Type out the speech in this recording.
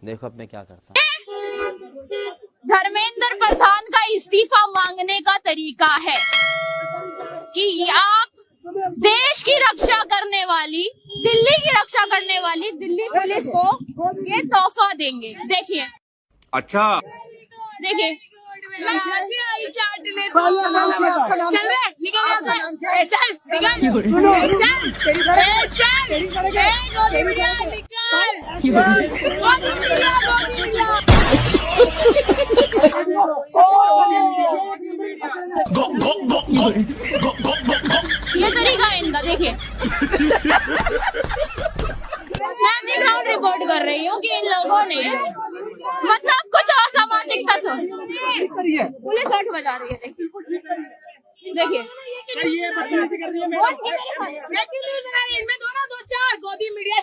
देखो अब मैं क्या करता हूँ। धर्मेंद्र प्रधान का इस्तीफा मांगने का तरीका है कि आप देश की रक्षा करने वाली, दिल्ली की रक्षा करने वाली दिल्ली पुलिस को ये तोहफा देंगे। देखिए, अच्छा देखिए, चल निकल यहाँ से, चल निकल, चल मोदी मीडिया निकल, मोदी मीडिया ये तरीका है इनका। देखिए, मैं ग्राउंड रिपोर्ट कर रही हूँ कि इन लोगों ने मतलब कुछ असामाजिक तत्व, पुलिस हट बजा रही है। देखिए, इनमें दो ना 2-4 गोदी मीडिया